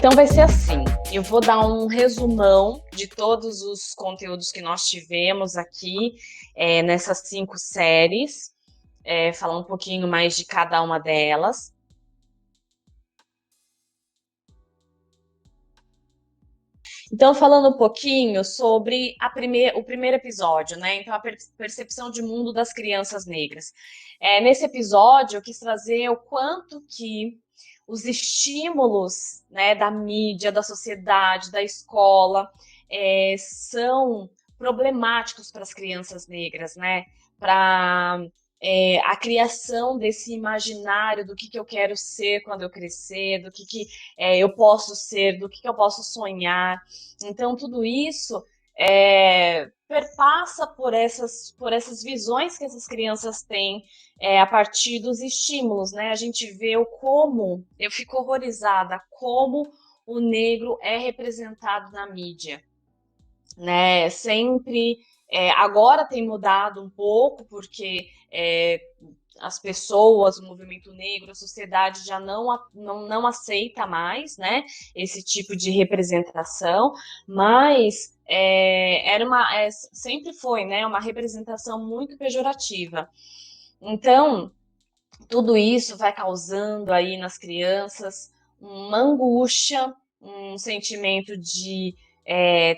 Então vai ser assim, eu vou dar um resumão de todos os conteúdos que nós tivemos aqui nessas 5 séries, falar um pouquinho mais de cada uma delas. Então, falando um pouquinho sobre o primeiro episódio, né? Então, a percepção de mundo das crianças negras. Nesse episódio, eu quis trazer o quanto que os estímulos, né, da mídia, da sociedade, da escola, são problemáticos para as crianças negras, né? Para a criação desse imaginário do que eu quero ser quando eu crescer, do que eu posso ser, do que eu posso sonhar. Então, tudo isso perpassa por essas visões que essas crianças têm a partir dos estímulos, né? A gente vê eu fico horrorizada, como o negro é representado na mídia, né? Sempre, agora tem mudado um pouco, porque as pessoas, o movimento negro, a sociedade já não aceita mais, né, esse tipo de representação, mas sempre foi, né, uma representação muito pejorativa. Então, tudo isso vai causando aí nas crianças uma angústia, um sentimento de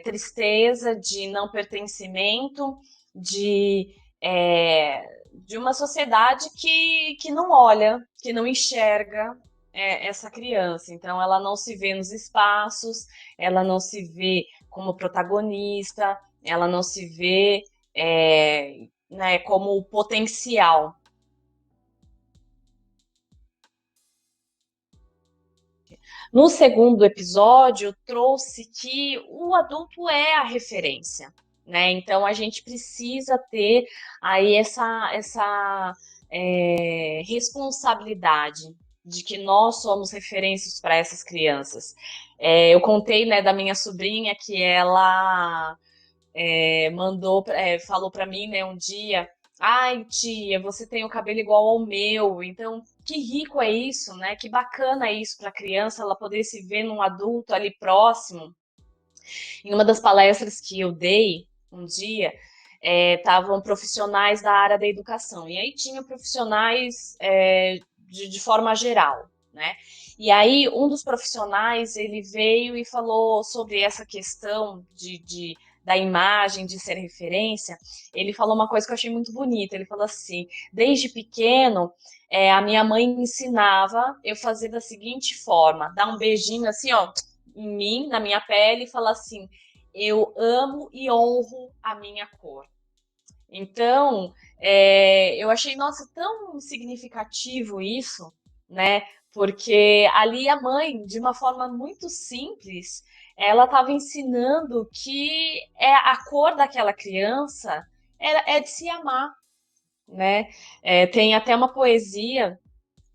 tristeza, de não pertencimento, de uma sociedade que não olha, que não enxerga essa criança. Então, ela não se vê nos espaços, ela não se vê como protagonista, ela não se vê né, como potencial. No segundo episódio, trouxe que o adulto é a referência, né? Então a gente precisa ter aí essa responsabilidade de que nós somos referências para essas crianças. Eu contei, né, da minha sobrinha que ela falou para mim, né, um dia: ai, tia, você tem o cabelo igual ao meu. Então, que rico é isso, né? Que bacana é isso para a criança, ela poder se ver num adulto ali próximo. Em uma das palestras que eu dei um dia, estavam profissionais da área da educação. E aí tinha profissionais de forma geral, né? E aí um dos profissionais, ele veio e falou sobre essa questão da imagem, de ser referência. Ele falou uma coisa que eu achei muito bonita. Ele falou assim: desde pequeno, a minha mãe me ensinava eu fazer da seguinte forma: dar um beijinho assim, ó, em mim, na minha pele, e falar assim: eu amo e honro a minha cor. Então, eu achei, nossa, tão significativo isso, né? Porque ali a mãe, de uma forma muito simples, ela estava ensinando que a cor daquela criança é de se amar, né? Tem até uma poesia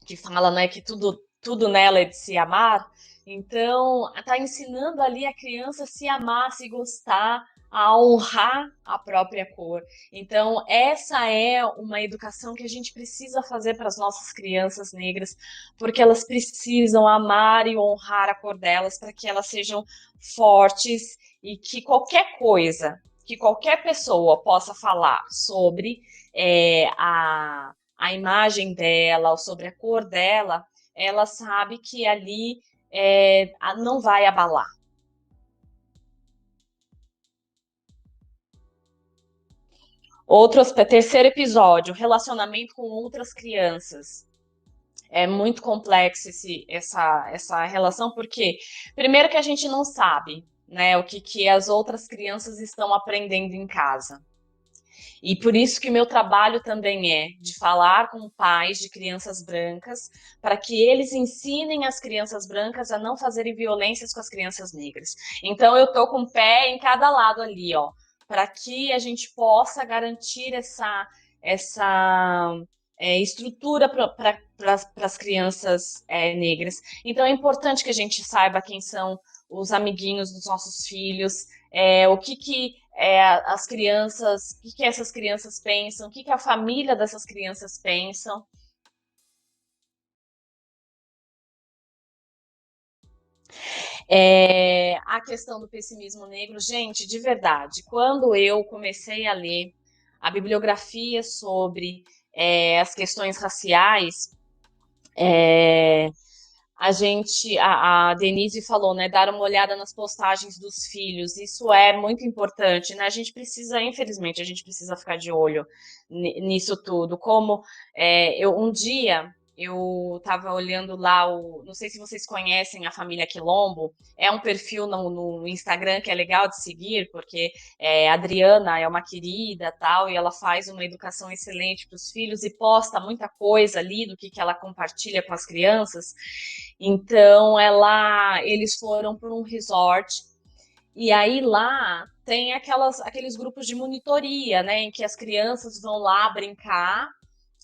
que fala, né, que tudo nela é de se amar. Então, está ensinando ali a criança a se amar, a se gostar, a honrar a própria cor. Então, essa é uma educação que a gente precisa fazer para as nossas crianças negras, porque elas precisam amar e honrar a cor delas para que elas sejam fortes e que qualquer coisa, que qualquer pessoa possa falar sobre a imagem dela, ou sobre a cor dela, ela sabe que ali não vai abalar. Terceiro episódio, relacionamento com outras crianças. É muito complexo essa relação, porque primeiro que a gente não sabe, né, o que as outras crianças estão aprendendo em casa. E por isso que meu trabalho também é de falar com pais de crianças brancas, para que eles ensinem as crianças brancas a não fazerem violências com as crianças negras. Então eu tô com o pé em cada lado ali, ó, para que a gente possa garantir essa estrutura para as crianças negras. Então é importante que a gente saiba quem são os amiguinhos dos nossos filhos, o que as crianças, o que essas crianças pensam, o que a família dessas crianças pensam. A questão do pessimismo negro, gente, de verdade, quando eu comecei a ler a bibliografia sobre as questões raciais, é, a Denise falou, né, dar uma olhada nas postagens dos filhos, isso é muito importante, né? A gente precisa, infelizmente, a gente precisa ficar de olho nisso tudo. Como um dia eu estava olhando lá não sei se vocês conhecem a família Quilombo, é um perfil no Instagram que é legal de seguir, porque a Adriana é uma querida tal, e ela faz uma educação excelente para os filhos e posta muita coisa ali do que ela compartilha com as crianças. Então, eles foram para um resort e aí lá tem aqueles grupos de monitoria, né, em que as crianças vão lá brincar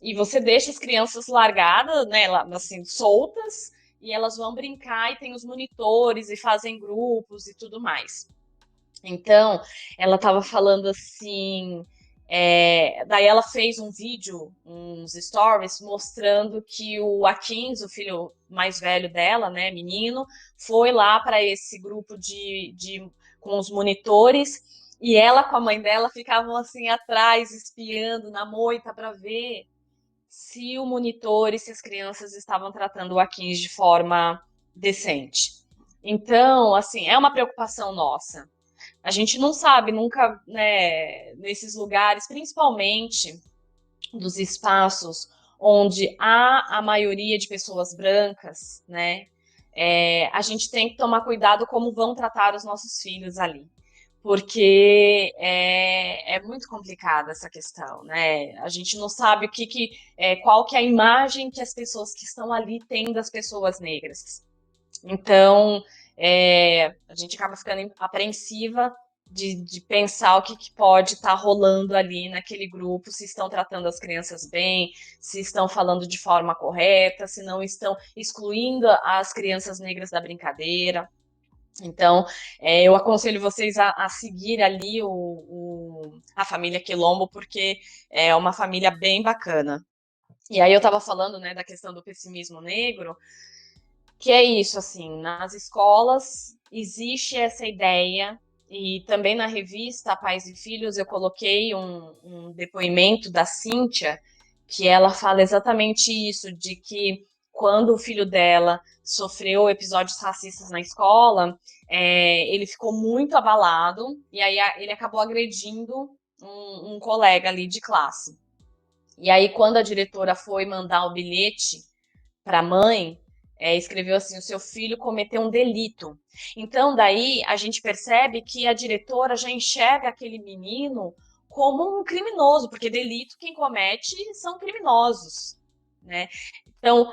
e você deixa as crianças largadas, né, assim, soltas, e elas vão brincar e tem os monitores e fazem grupos e tudo mais. Então, ela estava falando assim. Daí ela fez um vídeo, uns stories, mostrando que o Akins, o filho mais velho dela, né, menino, foi lá para esse grupo com os monitores e ela com a mãe dela ficavam assim atrás, espiando na moita para ver se o monitor e se as crianças estavam tratando o Akins de forma decente. Então, assim, é uma preocupação nossa. A gente não sabe nunca, né, nesses lugares, principalmente dos espaços onde há a maioria de pessoas brancas, né? A gente tem que tomar cuidado como vão tratar os nossos filhos ali, porque é muito complicada essa questão, né? A gente não sabe qual que é a imagem que as pessoas que estão ali têm das pessoas negras. Então, a gente acaba ficando apreensiva de pensar que pode estar rolando ali naquele grupo, se estão tratando as crianças bem, se estão falando de forma correta, se não estão excluindo as crianças negras da brincadeira. Então, eu aconselho vocês a seguir ali a família Quilombo, porque é uma família bem bacana. E aí eu estava falando, né, da questão do pessimismo negro, que é isso, assim, nas escolas existe essa ideia, e também na revista Pais e Filhos eu coloquei um depoimento da Cíntia, que ela fala exatamente isso, de que quando o filho dela sofreu episódios racistas na escola, ele ficou muito abalado, e aí ele acabou agredindo um colega ali de classe. E aí, quando a diretora foi mandar o bilhete para a mãe, escreveu assim: o seu filho cometeu um delito. Então, daí a gente percebe que a diretora já enxerga aquele menino como um criminoso, porque delito quem comete são criminosos, né? Então,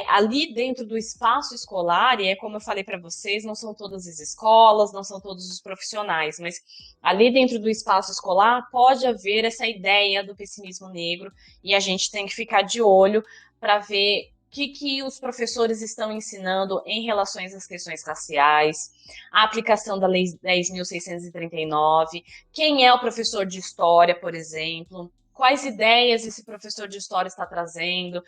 ali dentro do espaço escolar, e é como eu falei para vocês, não são todas as escolas, não são todos os profissionais, mas ali dentro do espaço escolar pode haver essa ideia do pessimismo negro, e a gente tem que ficar de olho para ver que os professores estão ensinando em relação às questões raciais, a aplicação da Lei 10.639, quem é o professor de história, por exemplo, quais ideias esse professor de história está trazendo.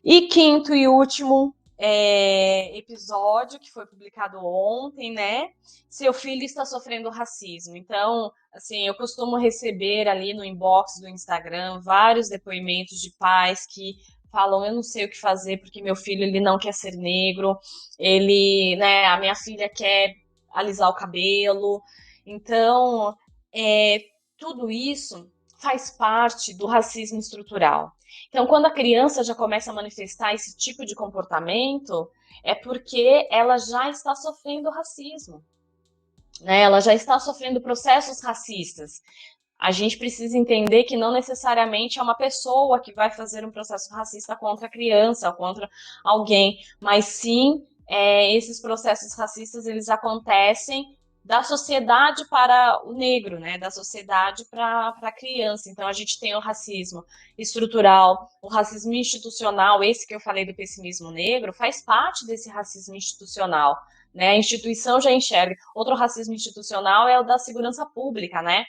E quinto e último episódio, que foi publicado ontem, né? Seu filho está sofrendo racismo. Então, assim, eu costumo receber ali no inbox do Instagram vários depoimentos de pais que falam, eu não sei o que fazer porque meu filho ele não quer ser negro, né, a minha filha quer alisar o cabelo. Então, é, tudo isso faz parte do racismo estrutural. Então, quando a criança já começa a manifestar esse tipo de comportamento, é porque ela já está sofrendo racismo, né? Ela já está sofrendo processos racistas. A gente precisa entender que não necessariamente é uma pessoa que vai fazer um processo racista contra a criança ou contra alguém, mas sim esses processos racistas eles acontecem da sociedade para o negro, né? Da sociedade para a criança. Então a gente tem o racismo estrutural, o racismo institucional, esse que eu falei do pessimismo negro, faz parte desse racismo institucional. Né? A instituição já enxerga. Outro racismo institucional é o da segurança pública, né?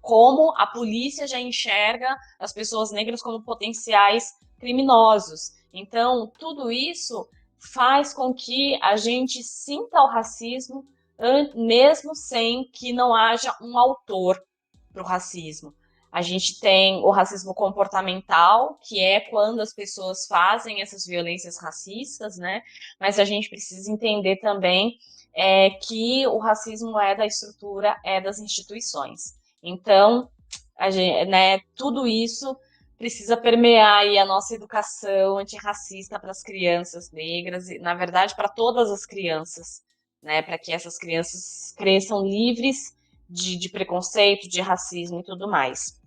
Como a polícia já enxerga as pessoas negras como potenciais criminosos. Então, tudo isso faz com que a gente sinta o racismo mesmo sem que não haja um autor para o racismo. A gente tem o racismo comportamental, que é quando as pessoas fazem essas violências racistas, né? Mas a gente precisa entender também que o racismo é da estrutura, é das instituições. Então, né, tudo isso precisa permear aí a nossa educação antirracista para as crianças negras e, na verdade, para todas as crianças, né, para que essas crianças cresçam livres de preconceito, de racismo e tudo mais.